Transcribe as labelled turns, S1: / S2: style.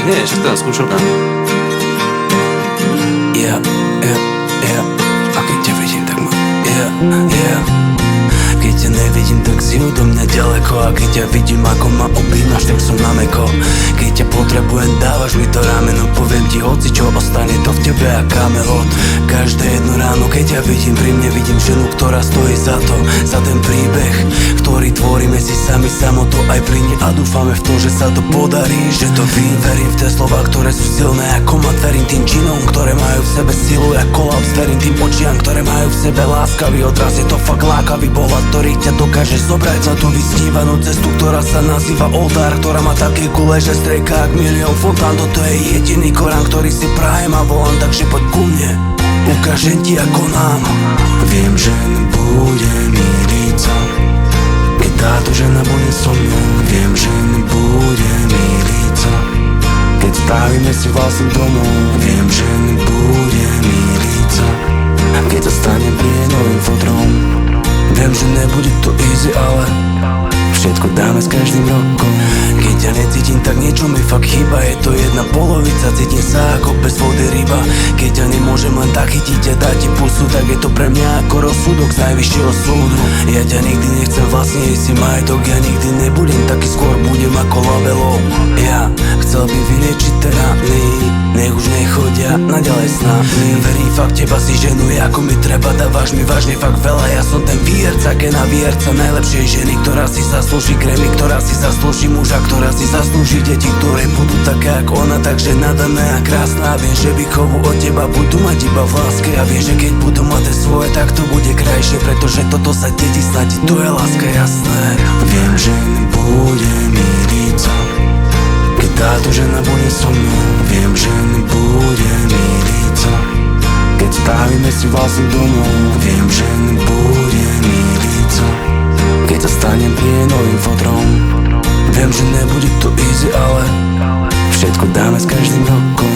S1: Nie, však to je skúšovka.
S2: Yeah. A keď ťa vidím, tak ma yeah. Keď ťa nevidím, tak si odo mňa ďaleko. A keď ťa vidím, ako ma objímaš, tak som na meko. Keď ťa potrebujem, dávaš mi to rameno. Poviem ti hoci čo, ostane to v tebe a kamelot. Každé jedno ráno, keď ťa vidím, pri mne vidím ženu, ktorá stojí za to, za ten príbeh, ktorý tvoríme si sami samoto aj pri nej. A dúfame v to, že sa to podarí, že to verím v tie slova, ktoré sú silné ako mat. Verím tým činom, ktoré majú v sebe silu ako kolaps. Verím tým očiam, ktoré majú v sebe láskavý odraz. Je to fakt lákavý pohľad, ktorý ťa dokáže zobrať za tú vysnívanú cestu, ktorá sa nazýva oltár, ktorá má také kule, že strejká ak milión fontán. Toto je jediný Korán, ktorý si prajem a volám, takže poď ku mne, ukážem ti ako nám. Viem, že nebude mi líco, keď táto žena bude so mnou. Viem, že nebude mi líco, keď stavíme si vlastný domov. Viem, že nebude mi líco, keď zostanem pri novým fotrom. Viem, že nebude to easy, ale všetko dáme s každým rokom. Keď ťa necítim, tak niečo mi fakt chýba. Je to jedna polovica, cítim sa ako bez vody ryba. Keď ťa nemôžem len tak chytiť a dať ti pusu, tak je to pre mňa ako rozsudok z najvyššieho súdu. Ja ťa nikdy nechcem vlastne si majetok. Ja nikdy nebudem taký, skôr budem ako labelov. Ja chcel by vyliečiť tie rány, nech už nechodia naďalej s nami. Verím fakt, teba si ženuje ako mi treba. Dávaš mi vážne fakt veľa. Ja som ten výherca, gena výherca najlepšej ženy, ktorá si zaslúži krémy, ktorá si zaslúži muža, ktorá si zaslúži deti, ktoré budú také ako ona, takže nadaná a krásna. Viem, že výchovu od teba budú mať iba v láske. A viem, že keď budú mať tie svoje, tak to bude krajšie, pretože toto sa dedí snad, to je láska, jasné. Viem, že nebude mi líco, keď táto žena bude so mnou. Viem, že nebude mi líco, keď stavíme si vlastný domov. Viem, že nebude mi líco, keď zostanem pri novým fotrom. Viem, že nebude to easy, ale všetko dáme s každým rokom.